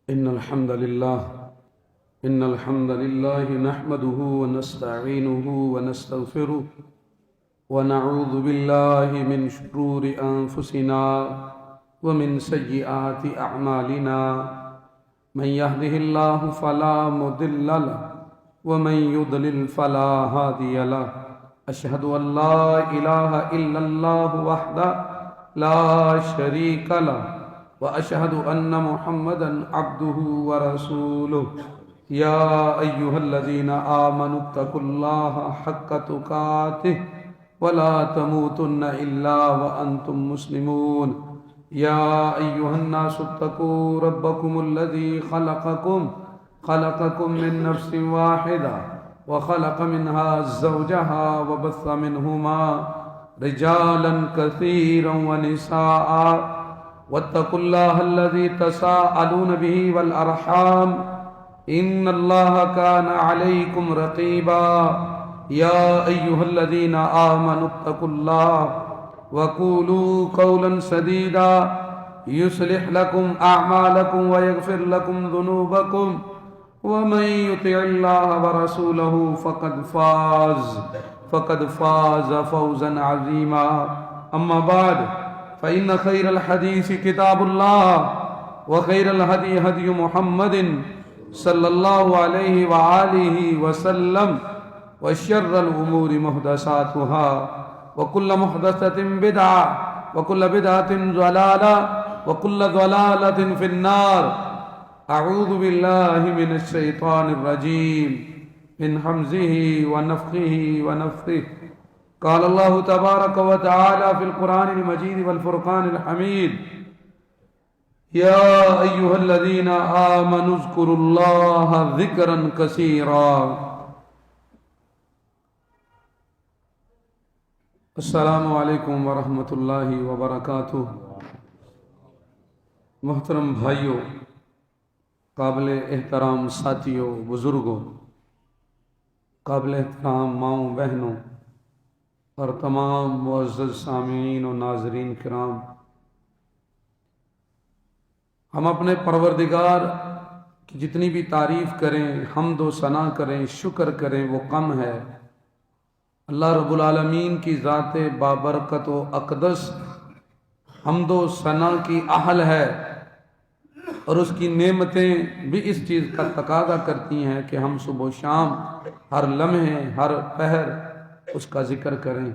إن الحمد لله نحمده ونستعينه ونستغفره ونعوذ بالله من شرور أنفسنا ومن سيئات أعمالنا من يهده الله فلا مضل له ومن يضلل فلا هادي له أشهد أن لا إله إلا الله وحده لا شريك له وأشهد أن محمدًا عبده ورسوله يا أيها الذين آمنوا اتقوا الله حق تقاته ولا تموتن إلا وأنتم مسلمون يا أيها الناس اتقوا ربكم الذي خلقكم من نفس واحدة وخلق منها زوجها وبث منهما رجالا كثيرا ونساء واتقوا الله الذي تساءلون به والأرحام إن الله كان عليكم رقيبا يا أيها الذين آمنوا اتقوا الله وقولوا قولا سديدا يصلح لكم أعمالكم ويغفر لكم ذنوبكم ومن يطع الله ورسوله فقد فاز فوزا عظيما أما بعد فإن خير الحديث كتاب الله وخير الهدي هدي محمد صلى الله عليه وآله وسلم وشر الأمور محدثاتها وكل محدثة بدعة وكل بدعة ضلالة وكل ضلالة في النار أعوذ بالله من الشيطان الرجيم من همزه ونفخه ونفثه قال الله تبارك وتعالى في القرآن المجيد والفرقان الحميد يا أيها الذين آمنوا اذكروا الله ذكرا كثيرا السلام علیکم ورحمۃ اللہ وبرکاتہ۔ محترم بھائیوں، قابل احترام ساتھیوں، بزرگوں، قابل احترام ماؤں بہنوں اور تمام معزز سامعین و ناظرین کرام، ہم اپنے پروردگار کی جتنی بھی تعریف کریں، حمد و ثنا کریں، شکر کریں، وہ کم ہے۔ اللہ رب العالمین کی ذات بابرکت و اقدس حمد و ثنا کی اہل ہے، اور اس کی نعمتیں بھی اس چیز کا تقاضا کرتی ہیں کہ ہم صبح و شام ہر لمحے ہر پہر اس کا ذکر کریں۔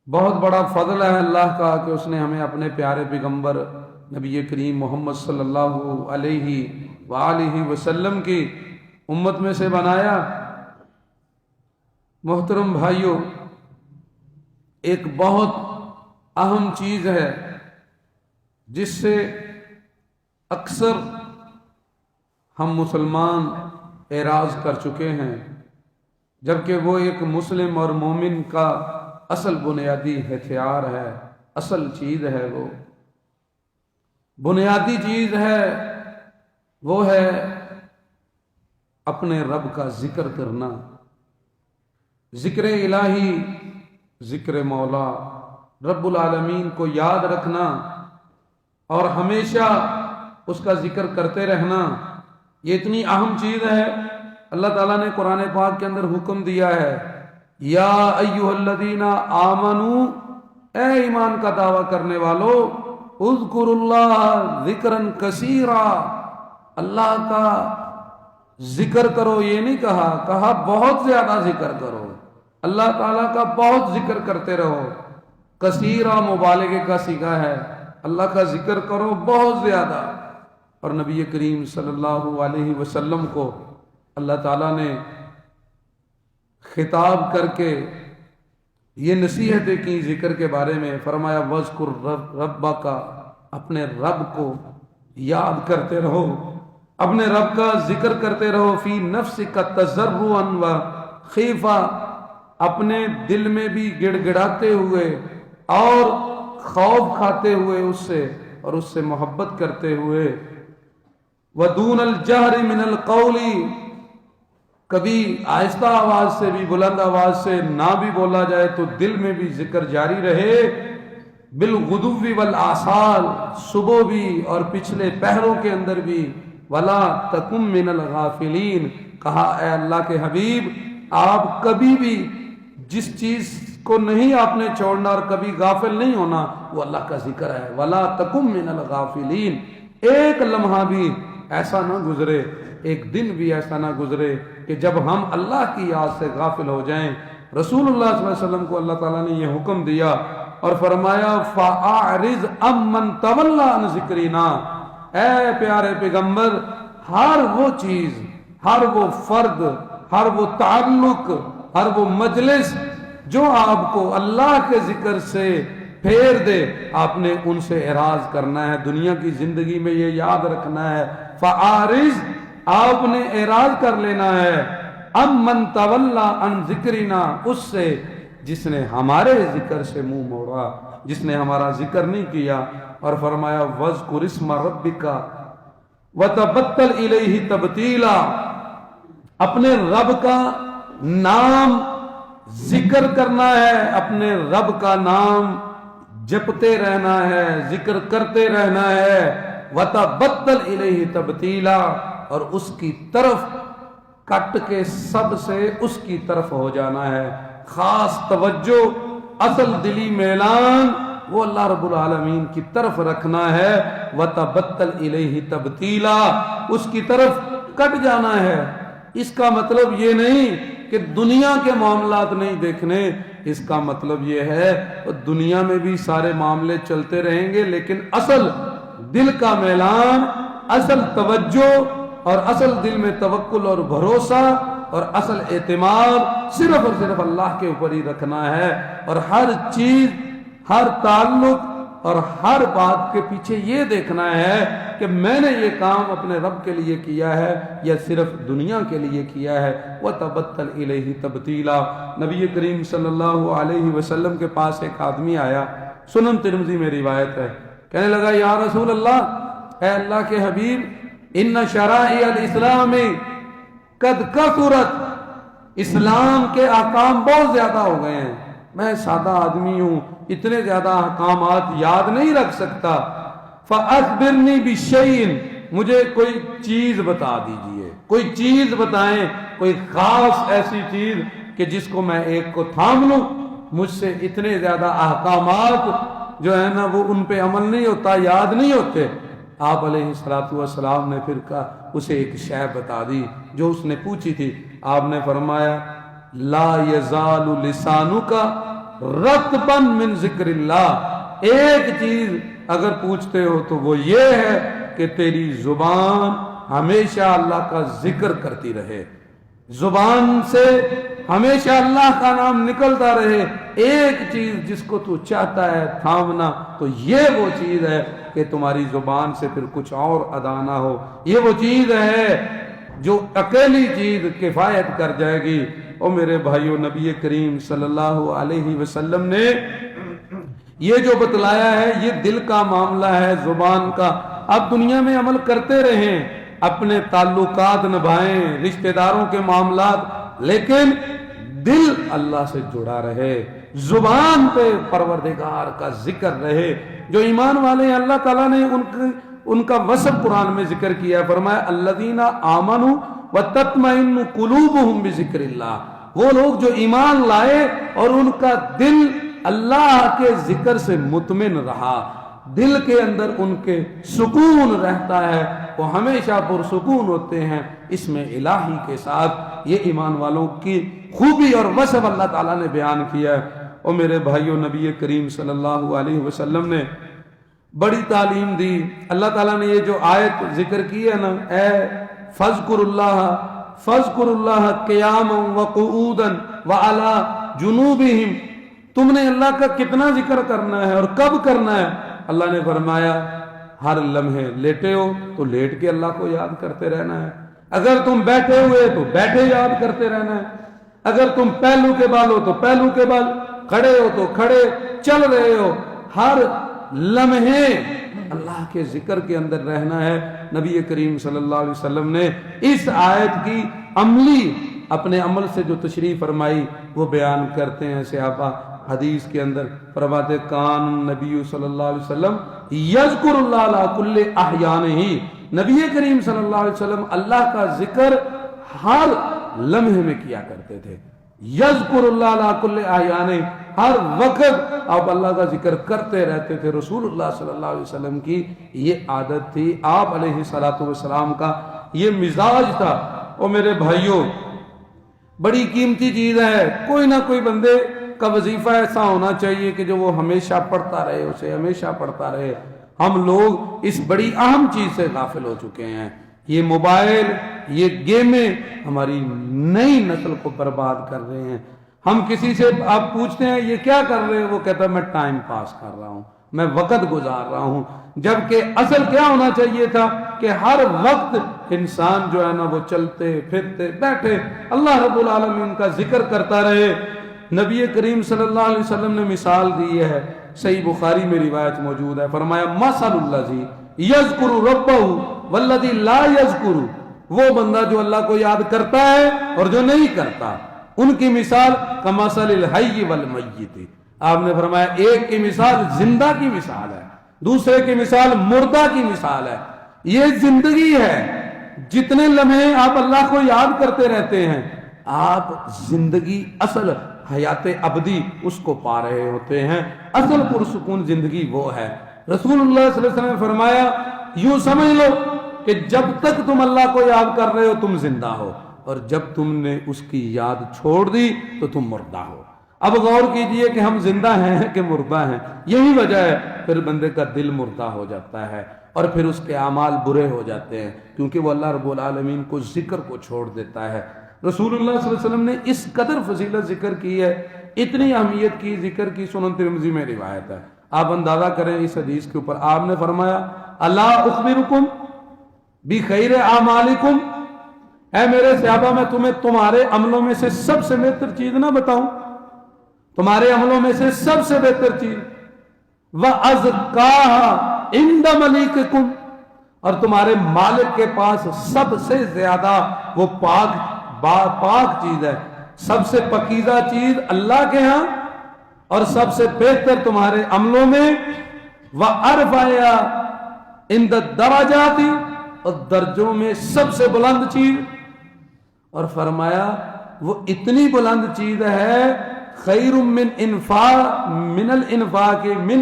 بہت بڑا فضل ہے اللہ کا کہ اس نے ہمیں اپنے پیارے پیغمبر نبی کریم محمد صلی اللہ علیہ وآلہ وسلم کی امت میں سے بنایا۔ محترم بھائیوں، ایک بہت اہم چیز ہے جس سے اکثر ہم مسلمان اعراض کر چکے ہیں، جبکہ وہ ایک مسلم اور مومن کا اصل بنیادی ہتھیار ہے، اصل چیز ہے، وہ بنیادی چیز ہے، وہ ہے اپنے رب کا ذکر کرنا، ذکر الہی، ذکر مولا، رب العالمین کو یاد رکھنا اور ہمیشہ اس کا ذکر کرتے رہنا۔ یہ اتنی اہم چیز ہے، اللہ تعالیٰ نے قرآن پاک کے اندر حکم دیا ہے، یا ایھا الذین آمنوا، اے ایمان کا دعویٰ کرنے والو، اذکروا اللہ ذکرا کثیرا، اللہ کا ذکر کرو۔ یہ نہیں کہا بہت زیادہ ذکر کرو، اللہ تعالیٰ کا بہت ذکر کرتے رہو۔ کثیرا مبالغے کا صیغہ ہے، اللہ کا ذکر کرو بہت زیادہ۔ اور نبی کریم صلی اللہ علیہ وسلم کو اللہ تعالیٰ نے خطاب کر کے یہ نصیحتیں کی ذکر کے بارے میں، فرمایا وَاذْكُرْ رَبَّكَ، اپنے رب کو یاد کرتے رہو، اپنے رب کا ذکر کرتے رہو، فی نفسک تضرعا وخیفا، اپنے دل میں بھی گڑ گڑاتے ہوئے اور خوف کھاتے ہوئے اس سے، اور اس سے محبت کرتے ہوئے، وَدُونَ الْجَهْرِ مِنَ الْقَوْلِ، کبھی آہستہ آواز سے بھی، بلند آواز سے نہ بھی بولا جائے تو دل میں بھی ذکر جاری رہے، بالغدو والآصال، صبح بھی اور پچھلے پہروں کے اندر بھی، ولا تکم من الغافلین، کہا اے اللہ کے حبیب آپ کبھی بھی جس چیز کو نہیں آپ نے چھوڑنا اور کبھی غافل نہیں ہونا وہ اللہ کا ذکر ہے. ولا تکم من الغافلین، ایک لمحہ بھی ایسا نہ گزرے، ایک دن بھی ایسا نہ گزرے کہ جب ہم اللہ کی یاد سے غافل ہو جائیں. رسول اللہ صلی اللہ علیہ وسلم کو اللہ تعالیٰ نے یہ حکم دیا اور فرمایا فَأَعْرِضْ عَمَّنْ تَوَلَّىٰ عَنْ ذِكْرِنَا، اے پیارے پیغمبر ہر وہ چیز، ہر وہ فرد، ہر وہ تعلق، ہر وہ مجلس جو آپ کو اللہ کے ذکر سے پھیر دے، آپ نے ان سے اعراض کرنا ہے. دنیا کی زندگی میں یہ یاد رکھنا ہے، فَأَعْرِضْ، آپ نے اعراض کر لینا ہے، عَمَّنْ تَوَلَّىٰ عَنْ ذِكْرِنَا، اس سے جس نے ہمارے ذکر سے منہ موڑا، جس نے ہمارا ذکر نہیں کیا. اور فرمایا وَاذْكُرِ اسْمَ رَبِّكَ وَتَبَتَّلْ إِلَيْهِ تَبْتِيلًا، اپنے رب کا نام ذکر کرنا ہے، اپنے رب کا نام جپتے رہنا ہے، ذکر کرتے رہنا ہے. وَتَبَتَّلْ إِلَيْهِ تَبْتِيلًا، اور اس کی طرف کٹ کے سب سے اس کی طرف ہو جانا ہے. خاص توجہ، اصل دلی میلان وہ اللہ رب العالمین کی طرف رکھنا ہے. وَتَبَتَّلْ إِلَيْهِ تَبْتِيلًا، اس کی طرف کٹ جانا ہے. اس کا مطلب یہ نہیں کہ دنیا کے معاملات نہیں دیکھنے، اس کا مطلب یہ ہے دنیا میں بھی سارے معاملے چلتے رہیں گے، لیکن اصل دل کا میلان، اصل توجہ اور اصل دل میں توکل اور بھروسہ اور اصل اعتماد صرف اور صرف اللہ کے اوپر ہی رکھنا ہے. اور ہر چیز، ہر تعلق اور ہر بات کے پیچھے یہ دیکھنا ہے کہ میں نے یہ کام اپنے رب کے لیے کیا ہے یا صرف دنیا کے لیے کیا ہے. وَتَبَتَّلْ إِلَيْهِ تَبْتِيلًا، نبی کریم صلی اللہ علیہ وسلم کے پاس ایک آدمی آیا، سنن ترمذی میں روایت ہے، کہنے لگا یا رسول اللہ، اے اللہ کے حبیب، ان شرائع الاسلام قد کثرت، اسلام کے احکام بہت زیادہ ہو گئے ہیں، میں سادہ آدمی ہوں، اتنے زیادہ احکامات یاد نہیں رکھ سکتا. فَأَخْبِرْنِي بِشَيْءٍ، مجھے کوئی چیز بتا دیجئے، کوئی چیز بتائیں، کوئی خاص ایسی چیز کہ جس کو میں ایک کو تھام لوں. مجھ سے اتنے زیادہ احکامات جو ہے نا وہ ان پہ عمل نہیں ہوتا، یاد نہیں ہوتے. آپ علیہ السلام نے پھر کہا، اسے ایک شے بتا دی جو اس نے پوچھی تھی. آپ نے فرمایا لا یزال لسانک رطبا من ذکر اللہ، ایک چیز اگر پوچھتے ہو تو وہ یہ ہے کہ تیری زبان ہمیشہ اللہ کا ذکر کرتی رہے، زبان سے ہمیشہ اللہ کا نام نکلتا رہے. ایک چیز جس کو تو چاہتا ہے تھامنا تو یہ وہ چیز ہے کہ تمہاری زبان سے پھر کچھ اور ادا نہ ہو. یہ وہ چیز ہے جو اکیلی چیز کفایت کر جائے گی. اور میرے بھائیو، نبی کریم صلی اللہ علیہ وسلم نے یہ جو بتلایا ہے یہ دل کا معاملہ ہے، زبان کا. اب دنیا میں عمل کرتے رہیں، اپنے تعلقات نبھائیں، رشتہ داروں کے معاملات، لیکن دل اللہ سے جڑا رہے، زبان پہ پروردگار کا ذکر رہے. جو ایمان والے ہیں اللہ تعالیٰ نے ان کا وصف قرآن میں ذکر کیا، فرمایا الذین آمنوا وتطمئن قلوبہم بذکر اللہ، وہ لوگ جو ایمان لائے اور ان کا دل اللہ کے ذکر سے مطمئن رہا، دل کے اندر ان کے سکون رہتا ہے، وہ ہمیشہ پرسکون ہوتے ہیں اس میں الہی کے ساتھ. یہ ایمان والوں کی خوبی اور وصف اللہ تعالیٰ نے بیان کیا ہے. اور میرے بھائیوں، نبی کریم صلی اللہ علیہ وسلم نے بڑی تعلیم دی. اللہ تعالیٰ نے یہ جو آیت ذکر کی ہے نا، اے فَاذْكُرُ اللَّهَ قِيَامًا وَقُعُودًا وَعَلَى جُنُوبِهِمْ، تم نے اللہ کا کتنا ذکر کرنا ہے اور کب کرنا ہے؟ اللہ نے فرمایا ہر لمحے لیٹے ہو تو لیٹ کے اللہ کو یاد کرتے رہنا ہے، اگر تم بیٹھے ہوئے تو بیٹھے یاد کرتے رہنا ہے، اگر تم پہلو کے بال ہو تو پہلو کے بال، کھڑے ہو تو کھڑے، چل رہے ہو، ہر لمحے اللہ کے ذکر کے اندر رہنا ہے. نبی کریم صلی اللہ علیہ وسلم نے اس آیت کی عملی اپنے عمل سے جو تشریح فرمائی وہ بیان کرتے ہیں صحابہ، حدیث کے اندر فرماتے کان نبی صلی اللہ علیہ وسلم یذکر اللہ علی کل احیانہ، نبی کریم صلی اللہ علیہ وسلم اللہ کا ذکر ہر لمحے میں کیا کرتے تھے. یذکر اللہ علی کل احیانہ، ہر وقت آپ اللہ کا ذکر کرتے رہتے تھے. رسول اللہ صلی اللہ علیہ وسلم کی یہ عادت تھی، آپ علیہ الصلوۃ والسلام کا یہ مزاج تھا. اور میرے بھائیوں، بڑی قیمتی چیز ہے، کوئی نہ کوئی بندے کا وظیفہ ایسا ہونا چاہیے کہ جو وہ ہمیشہ پڑھتا رہے، اسے ہمیشہ پڑھتا رہے. ہم لوگ اس بڑی اہم چیز سے غافل ہو چکے ہیں. یہ موبائل، یہ گیمیں ہماری نئی نسل کو برباد کر رہے ہیں. ہم کسی سے آپ پوچھتے ہیں یہ کیا کر رہے ہیں، وہ کہتا ہے میں ٹائم پاس کر رہا ہوں، میں وقت گزار رہا ہوں. جبکہ اصل کیا ہونا چاہیے تھا کہ ہر وقت انسان جو ہے نا وہ چلتے پھرتے بیٹھے اللہ رب العالمین کا ذکر کرتا رہے. نبی کریم صلی اللہ علیہ وسلم نے مثال دی ہے، صحیح بخاری میں روایت موجود ہے. فرمایا مثل الذی یذکر ربہ والذی لا یذکر، وہ بندہ جو اللہ کو یاد کرتا ہے اور جو نہیں کرتا، ان کی مثال کمثل الحی والمیت. آپ نے فرمایا ایک کی مثال زندہ کی مثال ہے، دوسرے کی مثال مردہ کی مثال ہے. یہ زندگی ہے، جتنے لمحے آپ اللہ کو یاد کرتے رہتے ہیں آپ زندگی، اصل حیات ابدی اس کو پا رہے ہوتے ہیں. اصل پرسکون زندگی وہ ہے. رسول اللہ صلی اللہ علیہ وسلم نے فرمایا یوں سمجھ لو کہ جب تک تم اللہ کو یاد کر رہے ہو تم زندہ ہو، اور جب تم نے اس کی یاد چھوڑ دی تو تم مردہ ہو. اب غور کیجئے کہ ہم زندہ ہیں کہ مردہ ہیں. یہی وجہ ہے پھر بندے کا دل مردہ ہو جاتا ہے اور پھر اس کے اعمال برے ہو جاتے ہیں، کیونکہ وہ اللہ رب العالمین کو ذکر کو چھوڑ دیتا ہے. رسول اللہ صلی اللہ علیہ وسلم نے اس قدر فضیلت ذکر کی ہے، اتنی اہمیت کی ذکر کی. سنن ترمذی میں روایت ہے، آپ اندازہ کریں اس حدیث کے اوپر. آپ نے فرمایا الا اخبرکم بخیر اعمالکم، اے میرے صحابہ میں تمہیں تمہارے عملوں میں سے سب سے بہتر چیز نہ بتاؤں؟ تمہارے عملوں میں سے سب سے بہتر چیز وَأَزْكَاهَا عِنْدَ مَلِيكِكُمْ، اور تمہارے مالک کے پاس سب سے زیادہ وہ پاک چیز ہے، سب سے پاکیزہ چیز اللہ کے ہاں، اور سب سے بہتر تمہارے عملوں میں وَأَرْفَعَ عِنْدَ الدَّرَجَاتِ، اور درجوں میں سب سے بلند چیز. اور فرمایا وہ اتنی بلند چیز ہے خیر من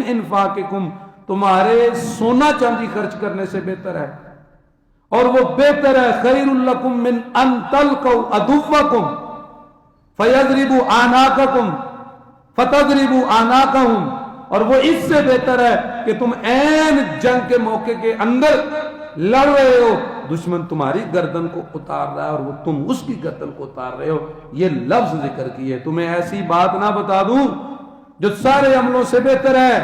انفاقکم، تمہارے سونا چاندی خرچ کرنے سے بہتر ہے. اور وہ بہتر ہے خیر لکم من ان تلقوا عدوکم فیضربوا اعناقکم فتضربوا اعناقهم، اور وہ اس سے بہتر ہے کہ تم عین جنگ کے موقع کے اندر لڑ رہے ہو، دشمن تمہاری گردن کو اتار رہا ہے اور وہ تم اس کی گردن کو اتار رہے ہو. یہ لفظ ذکر کیے. تمہیں ایسی بات نہ بتا دوں جو سارے عملوں سے بہتر ہے،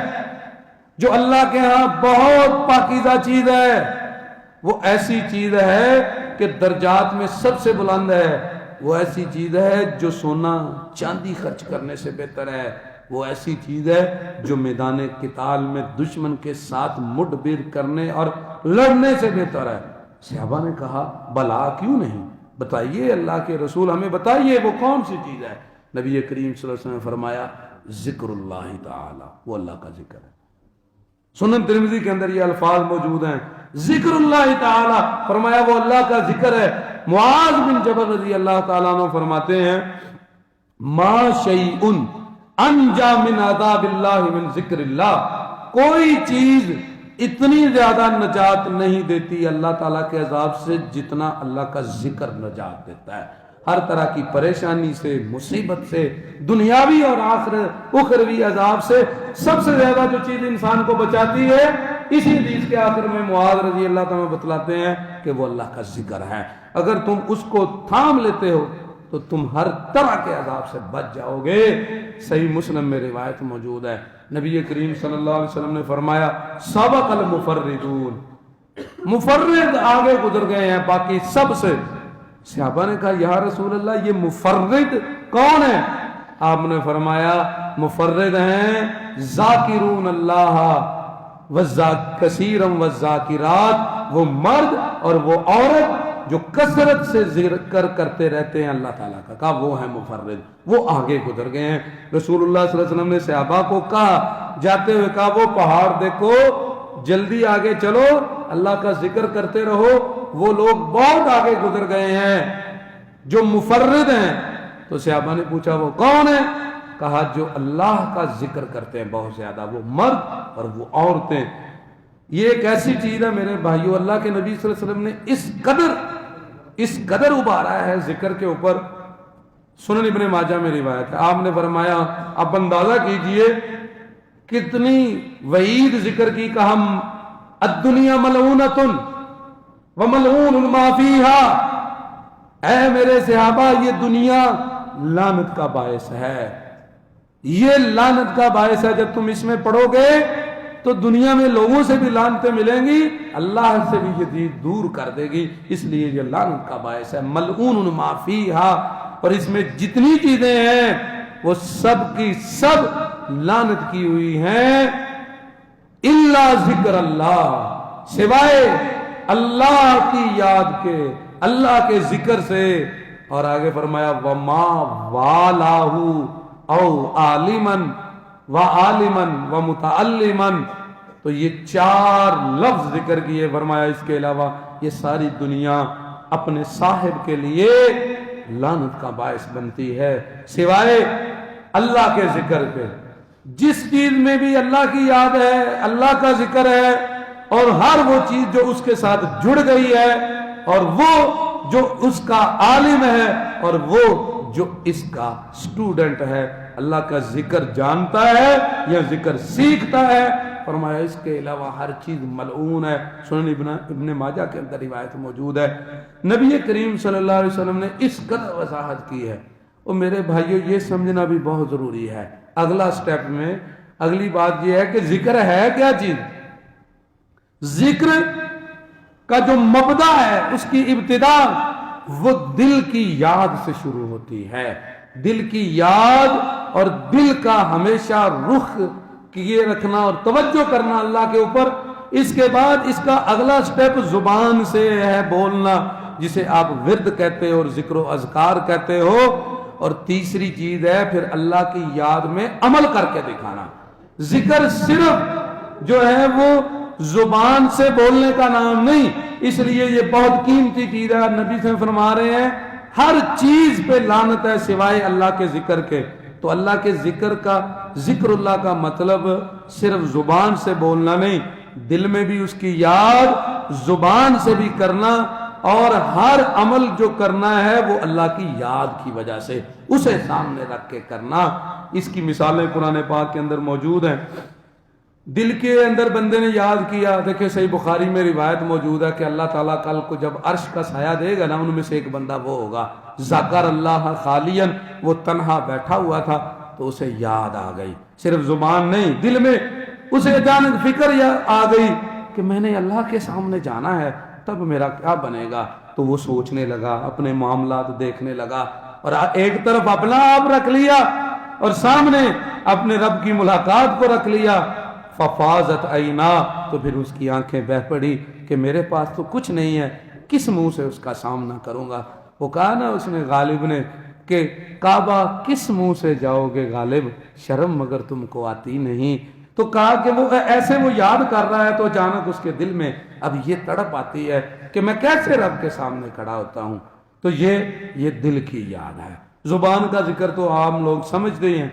جو اللہ کے ہاں بہت پاکیزہ چیز ہے، وہ ایسی چیز ہے کہ درجات میں سب سے بلند ہے. وہ ایسی چیز ہے جو سونا چاندی خرچ کرنے سے بہتر ہے. وہ ایسی چیز ہے جو میدان قتال میں دشمن کے ساتھ مڈبر کرنے اور لڑنے سے بہتر ہے. صحابہ نے کہا بلا کیوں نہیں، بتائیے اللہ کے رسول، ہمیں بتائیے وہ کون سی چیز ہے. نبی کریم صلی اللہ علیہ وسلم نے فرمایا ذکر اللہ تعالی، وہ اللہ کا ذکر ہے. سنن ترمذی کے اندر یہ الفاظ موجود ہیں، ذکر اللہ تعالی، فرمایا وہ اللہ کا ذکر ہے. معاذ بن جبل رضی اللہ تعالیٰ عنہ فرماتے ہیں ما شیء انجا من عذاب اللہ من ذکر اللہ، کوئی چیز اتنی زیادہ نجات نہیں دیتی اللہ تعالیٰ کے عذاب سے جتنا اللہ کا ذکر نجات دیتا ہے. ہر طرح کی پریشانی سے، مصیبت سے، دنیاوی اور اخروی عذاب سے سب سے زیادہ جو چیز انسان کو بچاتی ہے، اسی حدیث کے آخر میں معاذ رضی اللہ تعالیٰ بتلاتے ہیں کہ وہ اللہ کا ذکر ہے. اگر تم اس کو تھام لیتے ہو تو تم ہر طرح کے عذاب سے بچ جاؤ گے. صحیح مسلم میں روایت موجود ہے، نبی کریم صلی اللہ علیہ وسلم نے فرمایا سبق المفردون، مفرد آگے گزر گئے ہیں باقی سب سے. صحابہ نے کہا یا رسول اللہ یہ مفرد کون ہے؟ آپ نے فرمایا مفرد ہیں ذاکرون اللہ کثیرا والذاکرات، وہ مرد اور وہ عورت جو کثرت سے ذکر کرتے رہتے ہیں اللہ تعالیٰ کا، کہا وہ ہے مفرد، وہ آگے گزر گئے ہیں۔ رسول اللہ صلی اللہ علیہ وسلم نے صحابہ کو کہا، جاتے ہوئے کہا وہ پہاڑ دیکھو، جلدی آگے چلو، اللہ کا ذکر کرتے رہو، وہ لوگ بہت آگے گزر گئے ہیں جو مفرد ہیں۔ تو صحابہ نے پوچھا وہ کون ہے؟ کہا جو اللہ کا ذکر کرتے ہیں بہت زیادہ، وہ مرد اور وہ عورتیں۔ یہ ایک ایسی چیز ہے میرے بھائیو، اللہ کے نبی صلی اللہ علیہ وسلم نے اس قدر ابھارا ہے ذکر کے اوپر۔ سنن ابن ماجہ میں روایت ہے، آپ نے فرمایا آپ اندازہ کیجئے کتنی وعید ذکر کی، کہ ہم الدنیا ملعونۃ وملعون ما فیہا، اے میرے صحابہ یہ دنیا لعنت کا باعث ہے، یہ لعنت کا باعث ہے، جب تم اس میں پڑو گے تو دنیا میں لوگوں سے بھی لعنتیں ملیں گی، اللہ سے بھی یہ چیز دور کر دے گی، اس لیے یہ لعنت کا باعث ہے، ملعون ما فیہا، اور اس میں جتنی چیزیں ہیں وہ سب کی سب لعنت کی ہوئی ہیں، الا ذکر اللہ، سوائے اللہ کی یاد کے، اللہ کے ذکر سے۔ اور آگے فرمایا وما والاہ او عالما وعالما ومتعلما، تو یہ 4 لفظ ذکر کیے، فرمایا اس کے علاوہ یہ ساری دنیا اپنے صاحب کے لیے لعنت کا باعث بنتی ہے سوائے اللہ کے ذکر کے۔ جس چیز میں بھی اللہ کی یاد ہے، اللہ کا ذکر ہے، اور ہر وہ چیز جو اس کے ساتھ جڑ گئی ہے، اور وہ جو اس کا عالم ہے، اور وہ جو اس کا سٹوڈنٹ ہے، اللہ کا ذکر جانتا ہے یا ذکر سیکھتا ہے، فرمایا اس کے علاوہ ہر چیز ملعون ہے۔ سنن ابن ماجہ کے اندر روایت موجود ہے۔ نبی کریم صلی اللہ علیہ وسلم نے اس قدر وضاحت کی ہے، اور میرے بھائیو یہ سمجھنا بھی بہت ضروری ہے۔ اگلا سٹیپ میں اگلی بات یہ ہے کہ ذکر ہے کیا چیز؟ ذکر کا جو مبدا ہے، اس کی ابتدا وہ دل کی یاد سے شروع ہوتی ہے، دل کی یاد، اور دل کا ہمیشہ رخ کیے رکھنا اور توجہ کرنا اللہ کے اوپر۔ اس کے بعد اس کا اگلا سٹیپ زبان سے ہے بولنا، جسے آپ ورد کہتے ہو اور ذکر و اذکار کہتے ہو، اور تیسری چیز ہے پھر اللہ کی یاد میں عمل کر کے دکھانا۔ ذکر صرف جو ہے وہ زبان سے بولنے کا نام نہیں، اس لیے یہ بہت قیمتی چیز ہے۔ نبی سے فرما رہے ہیں ہر چیز پہ لعنت ہے سوائے اللہ کے ذکر کے۔ تو اللہ کے ذکر اللہ کا مطلب صرف زبان سے بولنا نہیں، دل میں بھی اس کی یاد، زبان سے بھی کرنا، اور ہر عمل جو کرنا ہے وہ اللہ کی یاد کی وجہ سے اسے سامنے رکھ کے کرنا۔ اس کی مثالیں قرآن پاک کے اندر موجود ہیں۔ دل کے اندر بندے نے یاد کیا، دیکھیں صحیح بخاری میں روایت موجود ہے کہ اللہ تعالیٰ کل کو جب عرش کا سایہ دے گا نا، ان میں سے ایک بندہ وہ ہوگا ذکر اللہ خالیا، وہ تنہا بیٹھا ہوا تھا تو اسے یاد آ گئی، صرف زبان نہیں، دل میں اسے اچانک فکر آ گئی کہ میں نے اللہ کے سامنے جانا ہے، تب میرا کیا بنے گا۔ تو وہ سوچنے لگا، اپنے معاملات دیکھنے لگا، اور ایک طرف اپنا آپ رکھ لیا اور سامنے اپنے رب کی ملاقات کو رکھ لیا۔ ففاضت عینا، تو پھر اس کی آنکھیں بہہ پڑی کہ میرے پاس تو کچھ نہیں ہے، کس منہ سے اس کا سامنا کروں گا۔ وہ کہا نا اس نے، غالب نے، کہ کعبہ کس منہ سے جاؤ گے غالب، شرم مگر تم کو آتی نہیں۔ تو کہا کہ وہ ایسے وہ یاد کر رہا ہے تو اچانک اس کے دل میں اب یہ تڑپ آتی ہے کہ میں کیسے رب کے سامنے کھڑا ہوتا ہوں۔ تو یہ دل کی یاد ہے۔ زبان کا ذکر تو عام لوگ سمجھتے ہیں۔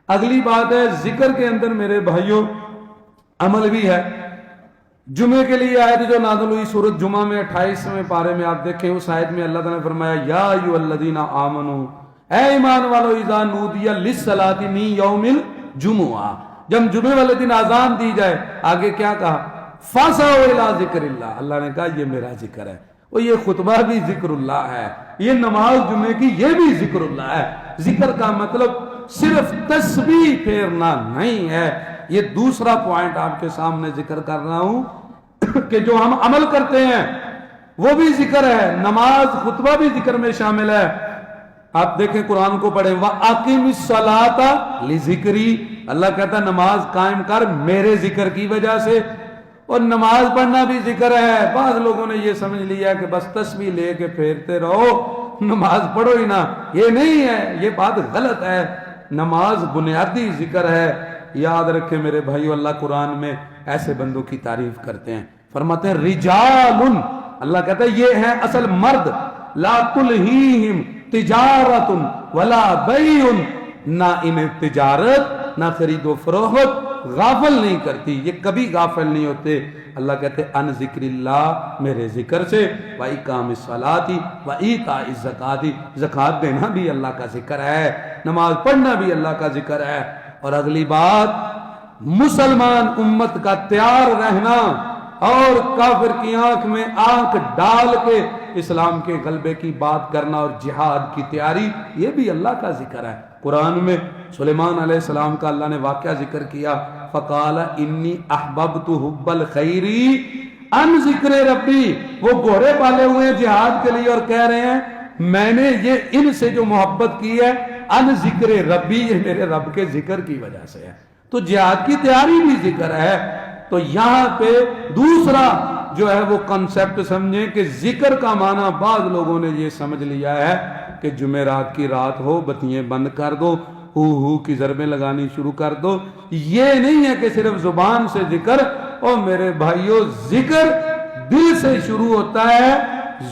اگلی بات ہے ذکر کے اندر میرے بھائیوں عمل بھی ہے۔ جمعے کے لیے آیت جو نازل ہوئی سورۃ جمعہ میں 28ویں پارے میں آپ دیکھیں، اس آیت میں اللہ تعالیٰ نے فرمایا یا ایھا الذین آمنوا، اے ایمان والو اذا نودی للصلاۃ من یوم الجمعہ، جب جمعے والے دن اذان دی جائے، آگے کیا کہا؟ فاسعوا الی ذکر اللہ، اللہ نے کہا یہ میرا ذکر ہے۔ اور یہ خطبہ بھی ذکر اللہ ہے، یہ نماز جمعے کی یہ بھی ذکر اللہ ہے۔ ذکر کا مطلب صرف تسبیح پھیرنا نہیں ہے۔ یہ دوسرا پوائنٹ آپ کے سامنے ذکر کر رہا ہوں کہ جو ہم عمل کرتے ہیں وہ بھی ذکر ہے، نماز خطبہ بھی ذکر میں شامل ہے۔ آپ دیکھیں قرآن کو پڑھیں، وَأَقِمِ الصَّلَاةَ لِذِكْرِي، اللہ کہتا ہے نماز قائم کر میرے ذکر کی وجہ سے۔ اور نماز پڑھنا بھی ذکر ہے. بعض لوگوں نے یہ سمجھ لیا کہ بس تسبیح لے کے پھیرتے رہو, نماز پڑھو ہی نہ. یہ نہیں ہے, یہ بات غلط ہے. نماز بنیادی ذکر ہے. یاد رکھیں میرے بھائیو, اللہ قرآن میں ایسے بندوں کی تعریف کرتے ہیں, فرماتے ہیں رجال, اللہ کہتا ہے یہ ہیں اصل مرد, لا تلہیہم تجارت ولا بیع, نہ انہیں تجارت نہ خرید و فروخت غافل نہیں کرتی, یہ کبھی غافل نہیں ہوتے. اللہ کہتے ہیں ان ذکر اللہ, میرے ذکر سے, وَإِقَامِ الصَّلَاةِ وَإِيتَاءِ الزَّكَاةِ, زکوٰۃ دینا بھی اللہ کا ذکر ہے, نماز پڑھنا بھی اللہ کا ذکر ہے. اور اگلی بات, مسلمان امت کا تیار رہنا اور کافر کی آنکھ میں آنکھ ڈال کے اسلام کے غلبے کی بات کرنا اور جہاد کی تیاری, یہ بھی اللہ کا ذکر ہے. قرآن میں سلیمان علیہ السلام کا اللہ نے واقعہ ذکر کیا, فقال انی احببت حب الخیر ان ذکر ربی, وہ گھوڑے پالے ہوئے ہیں جہاد کے لیے اور کہہ رہے ہیں میں نے یہ ان سے جو محبت کی ہے ان ذکر ربی, یہ میرے رب کے ذکر کی وجہ سے ہے. تو جہاد کی تیاری بھی ذکر ہے. تو یہاں پہ دوسرا جو ہے وہ کنسپٹ سمجھیں کہ ذکر کا معنی بعض لوگوں نے یہ سمجھ لیا ہے کہ جمعرات کی رات ہو, بتیاں بند کر دو, ہو کی ضربیں لگانی شروع کر دو. یہ نہیں ہے کہ صرف زبان سے ذکر, اور میرے بھائیوں ذکر دل سے شروع ہوتا ہے,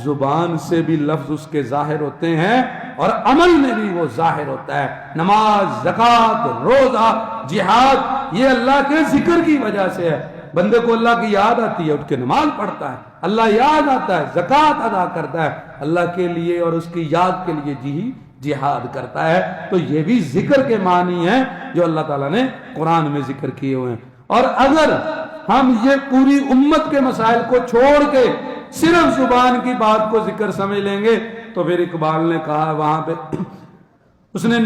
زبان سے بھی لفظ اس کے ظاہر ہوتے ہیں اور عمل میں بھی وہ ظاہر ہوتا ہے. نماز, زکوٰۃ, روزہ, جہاد, یہ اللہ کے ذکر کی وجہ سے ہے. بندے کو اللہ کی یاد آتی ہے, اٹھ کے نماز پڑھتا ہے, اللہ یاد آتا ہے, زکوٰۃ ادا کرتا ہے, اللہ کے لیے اور اس کی یاد کے لیے جہاد کرتا ہے. تو یہ بھی ذکر کے معنی ہیں جو اللہ تعالیٰ نے قرآن میں ذکر کیے ہوئے ہیں. اور اگر ہم یہ پوری امت کے مسائل کو چھوڑ کے صرف زبان کی بات کو ذکر سمجھ لیں گے تو پھر اقبال نے کہا وہاں پہ, اس نے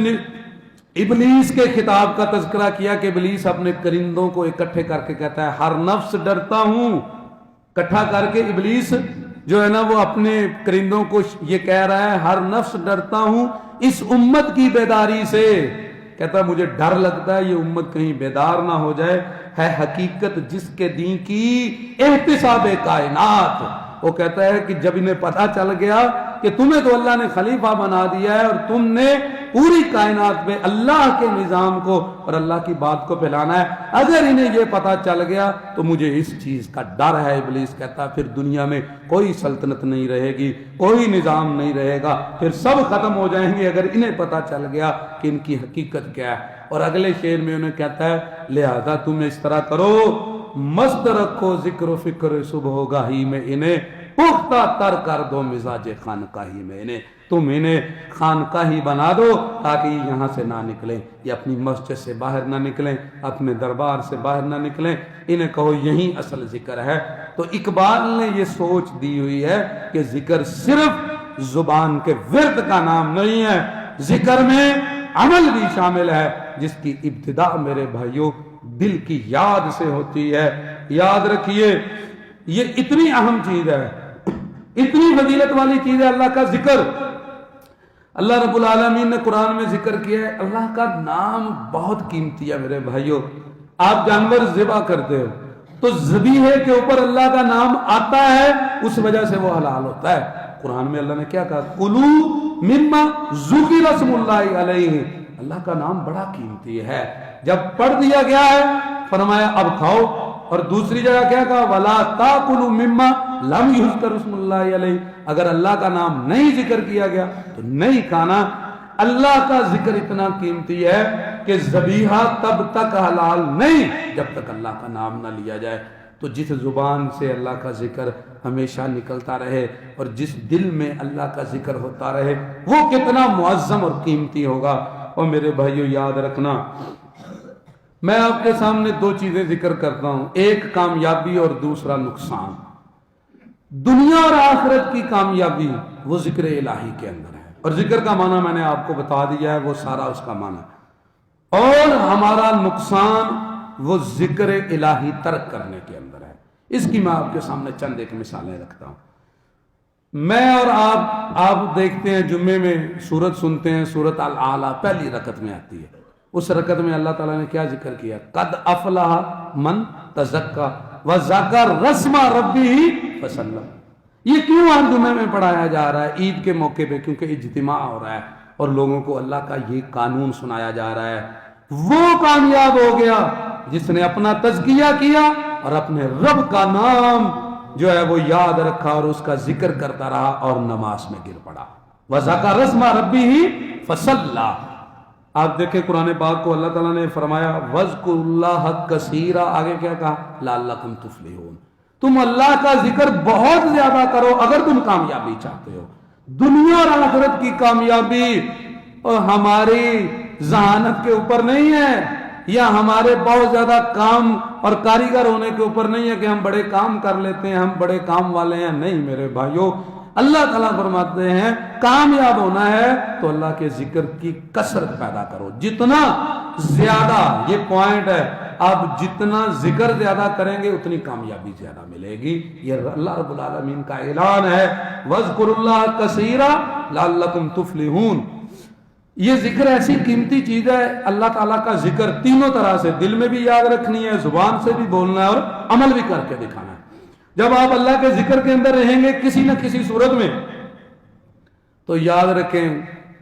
ابلیس کے خطاب کا تذکرہ کیا کہ ابلیس اپنے کرندوں کو اکٹھے کر کے کہتا ہے ہر نفس ڈرتا ہوں. اکٹھا کر کے ابلیس جو ہے نا وہ اپنے کرندوں کو یہ کہہ رہا ہے ہر نفس ڈرتا ہوں اس امت کی بیداری سے. کہتا ہے مجھے ڈر لگتا ہے یہ امت کہیں بیدار نہ ہو جائے. ہے حقیقت جس کے دین کی احتساب کائنات. وہ کہتا ہے کہ جب انہیں پتہ چل گیا کہ تمہیں تو اللہ نے خلیفہ بنا دیا ہے اور تم نے پوری کائنات میں اللہ کے نظام کو اور اللہ کی بات کو پھیلانا ہے, اگر انہیں یہ پتہ چل گیا تو مجھے اس چیز کا ڈر ہے. ابلیس کہتا ہے پھر دنیا میں کوئی سلطنت نہیں رہے گی, کوئی نظام نہیں رہے گا, پھر سب ختم ہو جائیں گے اگر انہیں پتہ چل گیا کہ ان کی حقیقت کیا ہے. اور اگلے شعر میں انہیں کہتا ہے لہذا تم اس طرح کرو, مست رکھو ذکر و فکر صبح گاہی میں, انہیں پختہ تر کر دو مزاج خانقاہی میں, انہیں تم انہیں خانقاہی بنا دو تاکہ یہاں سے نہ نکلیں, یہ اپنی مسجد سے باہر نہ نکلیں, اپنے دربار سے باہر نہ نکلیں, انہیں کہو یہی اصل ذکر ہے. تو اقبال نے یہ سوچ دی ہوئی ہے کہ ذکر صرف زبان کے ورد کا نام نہیں ہے, ذکر میں عمل بھی شامل ہے جس کی ابتدا میرے بھائیوں دل کی یاد سے ہوتی ہے. یاد رکھیے یہ اتنی اہم چیز ہے, اتنی فضیلت والی چیز ہے اللہ کا ذکر. اللہ رب العالمین نے قرآن میں ذکر کیا ہے. اللہ کا نام بہت قیمتی ہے میرے بھائیوں. آپ جانور ذبح کرتے ہو تو ذبیحے کے اوپر اللہ کا نام آتا ہے, اس وجہ سے وہ حلال ہوتا ہے. قرآن میں اللہ نے کیا کہا, کلو مما ذکر اسم اللہ علیہ. اللہ کا نام بڑا قیمتی ہے, جب پڑھ دیا گیا ہے فرمایا اب کھاؤ. اور دوسری جگہ کیا کہا, ولا تاکلوا مما لم یذکر اسم اللہ علیہ. اگر اللہ کا نام نہیں ذکر کیا گیا تو نہیں کھانا. اللہ کا ذکر اتنا قیمتی ہے کہ ذبیحہ تب تک حلال نہیں جب تک اللہ کا نام نہ لیا جائے. تو جس زبان سے اللہ کا ذکر ہمیشہ نکلتا رہے اور جس دل میں اللہ کا ذکر ہوتا رہے وہ کتنا معظم اور قیمتی ہوگا. اور میرے بھائیو یاد رکھنا, میں آپ کے سامنے دو چیزیں ذکر کرتا ہوں, ایک کامیابی اور دوسرا نقصان. دنیا اور آخرت کی کامیابی وہ ذکر الہی کے اندر ہے, اور ذکر کا معنی میں نے آپ کو بتا دیا ہے, وہ سارا اس کا معنی. اور ہمارا نقصان وہ ذکر الہی ترک کرنے کے اندر ہے. اس کی میں آپ کے سامنے چند ایک مثالیں رکھتا ہوں. میں اور آپ دیکھتے ہیں جمعے میں سورت سنتے ہیں, سورت الاعلیٰ پہلی رکعت میں آتی ہے. اس رکعت میں اللہ تعالیٰ نے کیا ذکر کیا, قد افلح من تزکا وَذَكَرَ اسْمَ رَبِّهِ فَصَلَّى۔ یہ کیوں ہر جمعے میں پڑھایا جا رہا ہے عید کے موقع پہ؟ کیونکہ اجتماع ہو رہا ہے اور لوگوں کو اللہ کا یہ قانون سنایا جا رہا ہے۔ وہ کامیاب ہو گیا جس نے اپنا تزکیہ کیا اور اپنے رب کا نام جو ہے وہ یاد رکھا اور اس کا ذکر کرتا رہا اور نماز میں گر پڑا۔ وَذَكَرَ اسْمَ رَبِّهِ فَصَلَّى۔ آپ دیکھیں قرآن پاک کو اللہ تعالیٰ نے فرمایا وَاذْكُرُوا اللَّهَ كَثِيرًا، آگے کیا کہا؟ لَعَلَّكُمْ تُفْلِحُونَ، تم اللہ کا ذکر بہت زیادہ کرو اگر تم کامیابی چاہتے ہو۔ دنیا اور آخرت کی کامیابی اور ہماری ذہانت کے اوپر نہیں ہے یا ہمارے بہت زیادہ کام اور کاریگر ہونے کے اوپر نہیں ہے کہ ہم بڑے کام کر لیتے ہیں، ہم بڑے کام والے ہیں۔ نہیں میرے بھائیوں، اللہ تعالیٰ فرماتے ہیں کامیاب ہونا ہے تو اللہ کے ذکر کی کثرت پیدا کرو، جتنا زیادہ، یہ پوائنٹ ہے، آپ جتنا ذکر زیادہ کریں گے اتنی کامیابی زیادہ ملے گی۔ یہ اللہ رب العالمین کا اعلان ہے وَاذْكُرُوا اللَّهَ كَثِيرًا لَعَلَّكُمْ تُفْلِحُونَ۔ یہ ذکر ایسی قیمتی چیز ہے، اللہ تعالیٰ کا ذکر تینوں طرح سے، دل میں بھی یاد رکھنی ہے، زبان سے بھی بولنا ہے اور عمل بھی کر کے دکھانا ہے۔ جب آپ اللہ کے ذکر کے اندر رہیں گے کسی نہ کسی صورت میں تو یاد رکھیں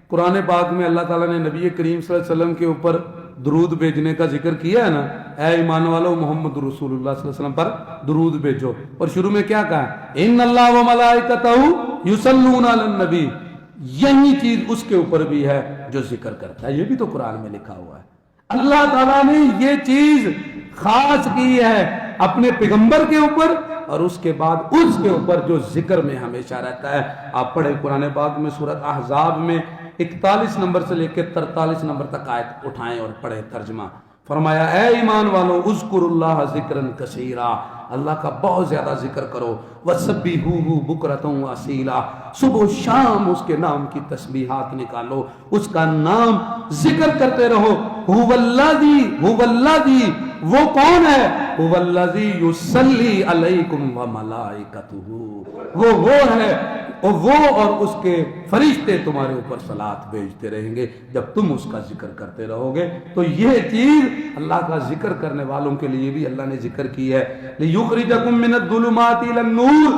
قرآن پاک میں اللہ تعالیٰ نے نبی کریم صلی اللہ علیہ وسلم کے اوپر درود بھیجنے کا ذکر کیا ہے نا، اے ایمان والو محمد رسول اللہ صلی اللہ علیہ وسلم پر درود بھیجو، اور شروع میں کیا کہا؟ ان اللہ و ملائکتہ یصلون علی النبی، یہی چیز اس کے اوپر بھی ہے جو ذکر کرتا ہے، یہ بھی تو قرآن میں لکھا ہوا ہے۔ اللہ تعالیٰ نے یہ چیز خاص کی ہے اپنے پیغمبر کے اوپر اور اس کے بعد اس کے اوپر جو ذکر میں ہمیشہ رہتا ہے۔ آپ پڑھیں قرآن پاک میں سورۃ احزاب میں 41 نمبر سے لے کے 43 نمبر تک آیت اٹھائیں اور پڑھیں ترجمہ۔ فرمایا اے ایمان والو اذکروا اللہ ذکرا کثیرا، اللہ کا بہت زیادہ ذکر کرو، وسبحوہ بکرۃ واصیلا، صبح و شام اس کے نام کی تسبیحات نکالو، اس کا نام ذکر کرتے رہو۔ هو الذی، وہ کون ہے؟ هو الذی یصلی علیکم وملائکتہ، وہ ہے اور وہ اور اس کے فرشتے تمہارے اوپر صلاۃ بھیجتے رہیں گے جب تم اس کا ذکر کرتے رہو گے۔ تو یہ چیز اللہ کا ذکر کرنے والوں کے لیے بھی اللہ نے ذکر کی ہے۔ لِيُخْرِجَكُم مِّنَ الظُّلُمَاتِ إِلَى النُّورِ،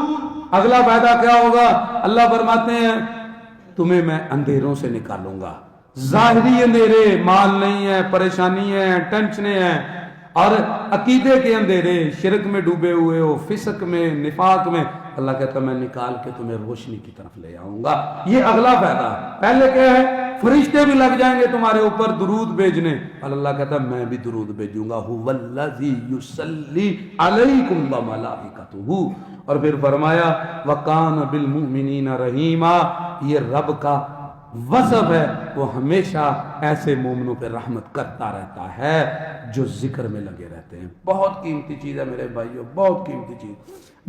اگلا فائدہ کیا ہوگا؟ اللہ فرماتے ہیں تمہیں میں اندھیروں سے نکالوں گا، ظاہری اندھیرے، مال نہیں ہے، پریشانی ہے، ٹینشنیں ہیں، اور عقیدے کے اندھیرے، شرک میں ڈوبے ہوئے ہو، فسق میں، نفاق میں، اللہ کہتا ہے میں نکال کے تمہیں روشنی کی طرف لے آؤں گا۔ یہ اگلا فائدہ۔ پہلے کیا ہے؟ فرشتے بھی لگ جائیں گے تمہارے اوپر درود بھیجنے، اور اللہ کہتا ہے میں بھی درود بھیجوں گا۔ هو الذی یصلی علیکم وملائکتہ، اور پھر فرمایا وکان بالمؤمنین رحیما، یہ رب کا وصف ہے، وہ ہمیشہ ایسے مومنوں پہ رحمت کرتا رہتا ہے جو ذکر میں لگے رہتے ہیں۔ بہت قیمتی چیز ہے میرے بھائیوں، بہت قیمتی چیز۔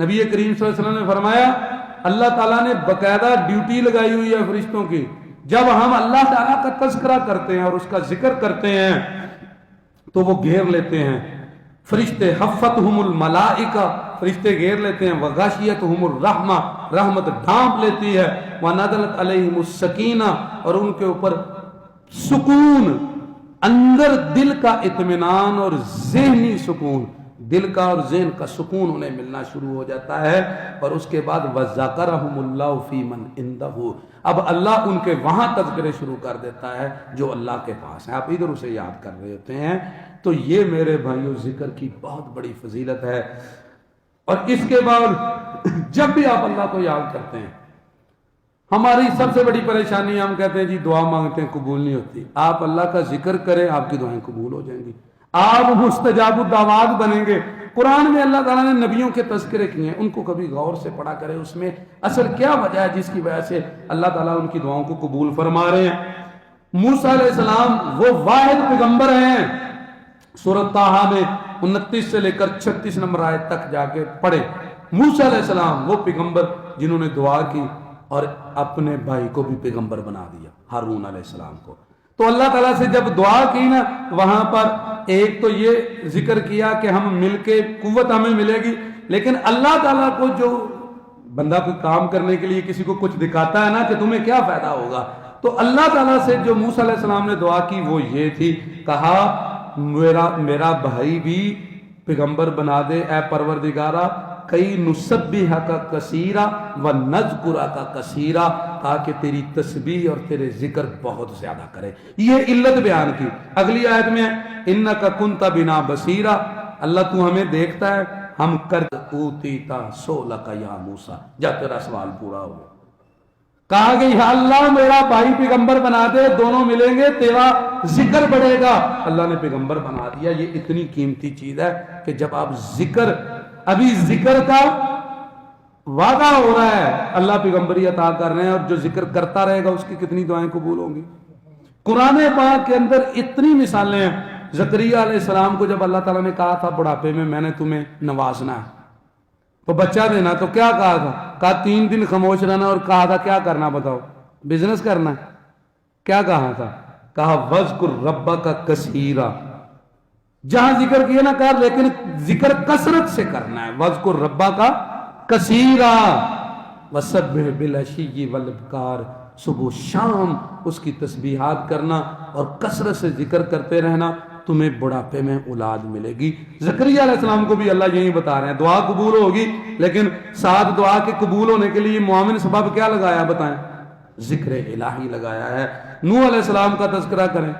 نبی کریم صلی اللہ علیہ وسلم نے فرمایا اللہ تعالیٰ نے باقاعدہ ڈیوٹی لگائی ہوئی ہے فرشتوں کی، جب ہم اللہ تعالیٰ کا تذکرہ کرتے ہیں اور اس کا ذکر کرتے ہیں تو وہ گھیر لیتے ہیں فرشتے، حفتہم الملائکہ، فرشتے گھیر لیتے ہیں، وغاشیتہم الرحمہ، رحمت ڈھانپ لیتی ہے، ونزلت علیہم السکینہ، اور ان کے اوپر سکون، اندر دل کا اطمینان اور ذہنی سکون، دل کا اور ذہن کا سکون انہیں ملنا شروع ہو جاتا ہے۔ اور اس کے بعد وَذَكَرَهُمُ اللَّهُ فِي مَنْ عِنْدَهُ، اب اللہ ان کے وہاں تذکرے شروع کر دیتا ہے جو اللہ کے پاس ہیں، آپ ادھر اسے یاد کر رہے ہوتے ہیں۔ تو یہ میرے بھائیوں ذکر کی بہت بڑی فضیلت ہے۔ اور اس کے بعد جب بھی آپ اللہ کو یاد کرتے ہیں، ہماری سب سے بڑی پریشانی، ہم کہتے ہیں جی دعا مانگتے ہیں قبول نہیں ہوتی، آپ اللہ کا ذکر کریں آپ کی دعائیں قبول ہو جائیں گی، آپ مستجاب الدعوات بنیں گے۔ قرآن میں اللہ تعالیٰ نے نبیوں کے تذکرے کیے ہیں، ان کو کبھی غور سے پڑھا کرے، اس میں اصل کیا وجہ ہے جس کی وجہ سے اللہ تعالیٰ ان کی دعاؤں کو قبول فرما رہے ہیں۔ موسیٰ علیہ السلام وہ واحد پیغمبر ہیں، سورۃ طٰہٰ میں 29 سے لے کر 36 نمبر آیت تک جا کے پڑھے۔ موسیٰ علیہ السلام وہ پیغمبر جنہوں نے دعا کی اور اپنے بھائی کو بھی پیغمبر بنا دیا، ہارون علیہ السلام کو۔ تو اللہ تعالیٰ سے جب دعا کی نا، وہاں پر ایک تو یہ ذکر کیا کہ ہم مل کے قوت ہمیں ملے گی، لیکن اللہ تعالیٰ کو جو بندہ کوئی کام کرنے کے لیے کسی کو کچھ دکھاتا ہے نا کہ تمہیں کیا فائدہ ہوگا، تو اللہ تعالیٰ سے جو موسیٰ علیہ السلام نے دعا کی وہ یہ تھی، کہا میرا بھائی بھی پیغمبر بنا دے اے پروردگارا کئی نسبح کا کثیرا و نذکرہ کا کثیرا، تاکہ تیری تسبیح اور تیرے ذکر بہت زیادہ کرے. یہ علت بیان کی. اگلی آیت میں انک کنت بنا بصیرا، اللہ تو ہمیں دیکھتا ہے. ہم کر اوتیتا سؤلک یا موسیٰ، جب تیرا سوال پورا ہو. کہا کہ یا اللہ میرا بھائی پیغمبر بنا دے، دونوں ملیں گے تیرا ذکر بڑھے گا. اللہ نے پیغمبر بنا دیا. یہ اتنی قیمتی چیز ہے کہ جب آپ ذکر، ابھی ذکر کا وعدہ ہو رہا ہے، اللہ پیغمبری عطا کر رہے ہیں، اور جو ذکر کرتا رہے گا اس کی کتنی دعائیں قبول ہوں گی. قرآن پاک کے اندر اتنی مثالیں ہیں. زکریا علیہ السلام کو جب اللہ تعالیٰ نے کہا تھا بڑھاپے میں نے تمہیں نوازنا ہے، تو بچہ دینا، تو کیا کہا تھا؟ کہا 3 دن خاموش رہنا، اور کہا تھا کیا کرنا بتاؤ؟ بزنس کرنا ہے. کیا کہا تھا؟ کہا وَاذْكُرْ رَبَّكَ كَثِيرًا. جہاں ذکر کیا نہ کر، لیکن ذکر کثرت سے کرنا ہے. وَاذْكُرْ رَبَّكَ كَثِيرًا وَسَبِّحْ بِالْعَشِيِّ وَالْإِبْكَارِ. صبح شام اس کی تسبیحات کرنا اور کثرت سے ذکر کرتے رہنا، تمہیں بڑھاپے میں اولاد ملے گی. زکریا علیہ السلام کو بھی اللہ یہی بتا رہے ہیں دعا قبول ہوگی، لیکن ساتھ دعا کے قبول ہونے کے لیے معاون سبب کیا لگایا بتائیں؟ ذکر الہی لگایا ہے. نوح علیہ السلام کا تذکرہ کریں.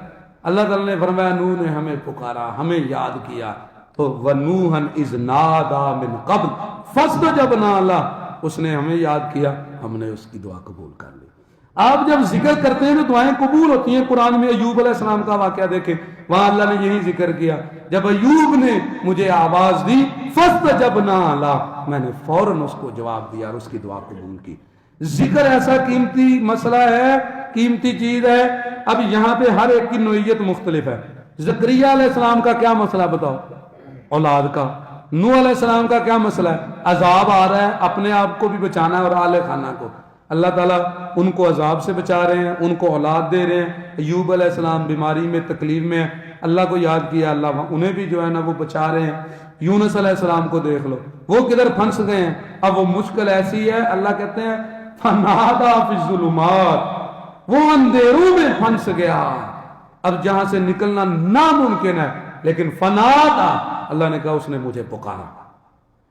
اللہ تعالیٰ نے فرمایا نوح نے ہمیں پکارا، ہمیں یاد کیا، تو وَنُوحًا إِذْ نَادَىٰ مِن قَبْلُ فَاسْتَجَبْنَا لَهُ. اس نے ہمیں یاد کیا، ہم نے اس کی دعا قبول کر لی. آپ جب ذکر کرتے ہیں تو دعائیں قبول ہوتی ہیں. قرآن میں ایوب علیہ السلام کا واقعہ دیکھیں، وہاں اللہ نے یہی ذکر کیا. جب ایوب نے مجھے آواز دی فَاسْتَجَبْنَا لَهُ، میں نے فوراً اس کو جواب دیا اور اس کی دعا قبول کی. ذکر ایسا قیمتی مسئلہ ہے، قیمتی چیز ہے. اب یہاں پہ ہر ایک کی نوعیت مختلف ہے. زکریا علیہ السلام کا کیا مسئلہ بتاؤ؟ اولاد کا. نوح علیہ السلام کا کیا مسئلہ ہے؟ عذاب آ رہا ہے، اپنے آپ کو بھی بچانا ہے اور آل خانہ کو. اللہ تعالیٰ ان کو عذاب سے بچا رہے ہیں، ان کو اولاد دے رہے ہیں. ایوب علیہ السلام بیماری میں، تکلیف میں، اللہ کو یاد کیا، اللہ انہیں بھی جو ہے نا وہ بچا رہے ہیں. یونس علیہ السلام کو دیکھ لو، وہ کدھر پھنس گئے ہیں. اب وہ مشکل ایسی ہے، اللہ کہتے ہیں فَنَادَىٰ فِي الظُّلُمَاتِ، وہ اندھیروں میں پھنس گیا. اب جہاں سے نکلنا ناممکن ہے، لیکن فَنَادَىٰ، اللہ نے کہا اس نے مجھے پکارا.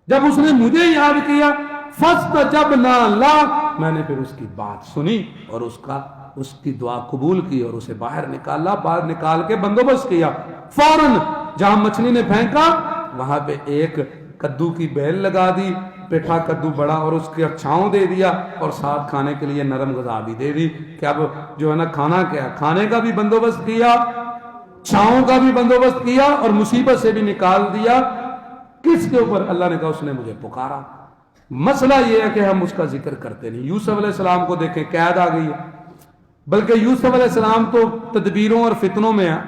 جب اس نے مجھے یاد کیا فَاسْتَجَبْنَا لَهُ، میں نے پھر اس کی بات سنی اور اس کی دعا قبول کی اور اسے باہر نکالا. باہر نکال کے بندوبست کیا. فوراً جہاں مچھلی نے پھینکا وہاں پہ ایک کدو کی بیل لگا دی، پیٹھا کدو بڑا، اور اس کی چھاؤں دے دیا، اور ساتھ کھانے کے لیے نرم غذا بھی دے دی کہ اب جو ہے نا کھانا کیا، کھانے کا بھی بندوبست کیا، چھاؤں کا بھی بندوبست کیا، اور مصیبت سے بھی نکال دیا. کس کے اوپر؟ اللہ نے کہا اس نے مجھے پکارا. مسئلہ یہ ہے کہ ہم اس کا ذکر کرتے نہیں. یوسف علیہ السلام کو دیکھیں، قید آ گئی ہے، بلکہ یوسف علیہ السلام تو تدبیروں اور فتنوں میں ہیں.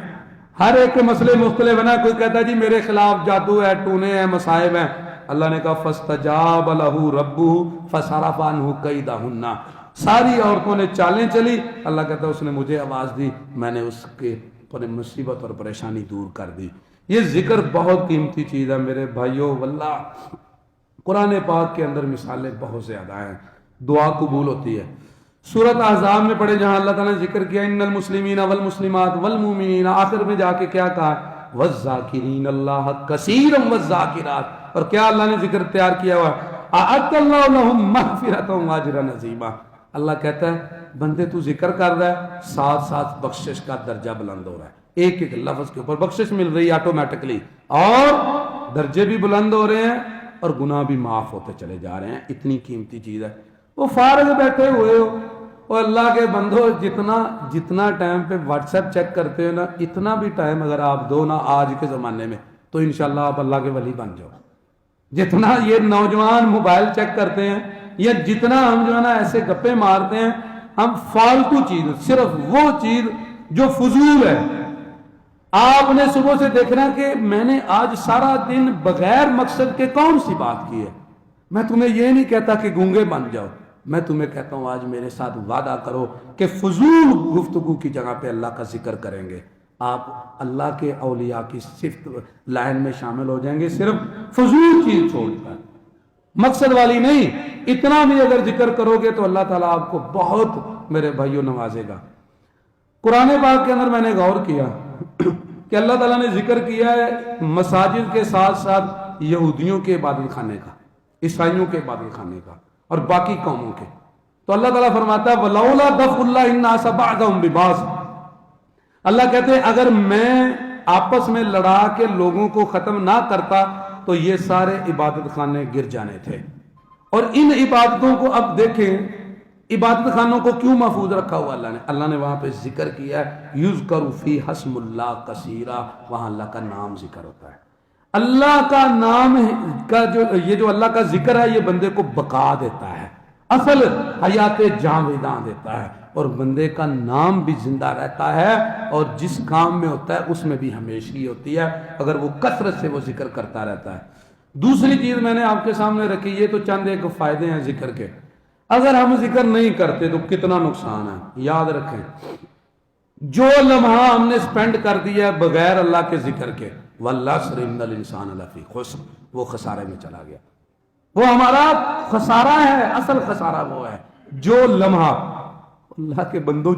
ہر ایک کے مسئلے مختلف ہے نا. کوئی کہتا ہے جی میرے خلاف جادو ہے، ٹونے ہیں، مصائب ہیں. اللہ نے کہا فَاسْتَجَابَ لَهُ رَبُّهُ فَصَرَفَ عَنْهُ كَيْدَهُنَّ. ساری عورتوں نے چالیں چلی. اللہ کہتا ہے اس نے مجھے آواز دی، میں نے اس کے مصیبت اور پریشانی دور کر دی. یہ ذکر بہت قیمتی چیز ہے میرے بھائیوں. واللہ قرآن پاک کے اندر مثالیں بہت زیادہ ہیں. دعا قبول ہوتی ہے. سورۃ احزاب میں پڑھے جہاں اللہ تعالیٰ نے ذکر کیا ان المسلمین والمسلمات والمؤمنین، آخر میں جا کے کیا کہا؟ والذاکرین اللہ کثیرا والذاکرات. اور کیا اللہ نے ذکر تیار کیا ہوا؟ اعد اللہ لہم مغفرۃ واجرا عظیما. اللہ کہتا ہے بندے تو ذکر کر رہا ہے، ساتھ ساتھ بخشش کا درجہ بلند ہو رہا ہے. ایک ایک لفظ کے اوپر بخشش مل رہی ہے آٹومیٹکلی، اور درجے بھی بلند ہو رہے ہیں اور گناہ بھی معاف ہوتے چلے جا رہے ہیں. اتنی قیمتی چیز ہے. وہ فارغ بیٹھے ہوئے ہو اور اللہ کے بندو، جتنا ٹائم پہ واٹس ایپ چیک کرتے ہو نا، اتنا بھی ٹائم اگر آپ دو نا آج کے زمانے میں، تو انشاءاللہ آپ اللہ کے ولی بن جاؤ. جتنا یہ نوجوان موبائل چیک کرتے ہیں، یا جتنا ہم جو ہے نا ایسے گپے مارتے ہیں، ہم فالتو چیز، صرف وہ چیز جو فضول ہے. آپ نے صبح سے دیکھنا کہ میں نے آج سارا دن بغیر مقصد کے کون سی بات کی ہے. میں تمہیں یہ نہیں کہتا کہ گونگے بن جاؤ، میں تمہیں کہتا ہوں آج میرے ساتھ وعدہ کرو کہ فضول گفتگو کی جگہ پہ اللہ کا ذکر کریں گے. آپ اللہ کے اولیاء کی صفت لائن میں شامل ہو جائیں گے. صرف فضول چیز چھوڑ کر، مقصد والی نہیں. اتنا بھی اگر ذکر کرو گے تو اللہ تعالیٰ آپ کو بہت میرے بھائیوں نوازے گا. قرآن پاک کے اندر میں نے غور کیا، کہ اللہ تعالیٰ نے ذکر کیا ہے مساجد کے ساتھ ساتھ یہودیوں کے عبادت خانے کا، عیسائیوں کے عبادت خانے کا اور باقی قوموں کے. تو اللہ تعالیٰ فرماتا ہے وَلَوْلَا دَفْعُ اللَّهِ النَّاسَ بَعْضَهُمْ بِبَعْضٍ، اللہ کہتے ہیں اگر میں آپس میں لڑا کے لوگوں کو ختم نہ کرتا تو یہ سارے عبادت خانے گر جانے تھے. اور ان عبادتوں کو اب دیکھیں، عبادت خانوں کو کیوں محفوظ رکھا ہوا اللہ نے وہاں پہ ذکر کیا ہے یذکر فی حسم اللہ کثیرا، وہاں اللہ کا نام ذکر ہوتا ہے. اللہ کا نام کا یہ جو اللہ کا ذکر ہے یہ بندے کو بقا دیتا ہے، اصل حیات جاویداں دیتا ہے، اور بندے کا نام بھی زندہ رہتا ہے اور جس کام میں ہوتا ہے اس میں بھی ہمیشگی ہوتی ہے اگر وہ کثرت سے وہ ذکر کرتا رہتا ہے. دوسری چیز میں نے آپ کے سامنے رکھی، یہ تو چند ایک فائدے ہیں ذکر کے. اگر ہم ذکر نہیں کرتے تو کتنا نقصان ہے. یاد رکھیں جو لمحہ ہم نے سپینڈ کر دیا بغیر اللہ کے ذکر کے، وَالْعَصْرِ إِنَّ الْإِنسَانَ لَفِي خُسْرٍ، وہ خسارے میں چلا گیا. وہ ہمارا خسارہ ہے، اصل خسارہ وہ ہے جو لمحہ اللہ کے بندوں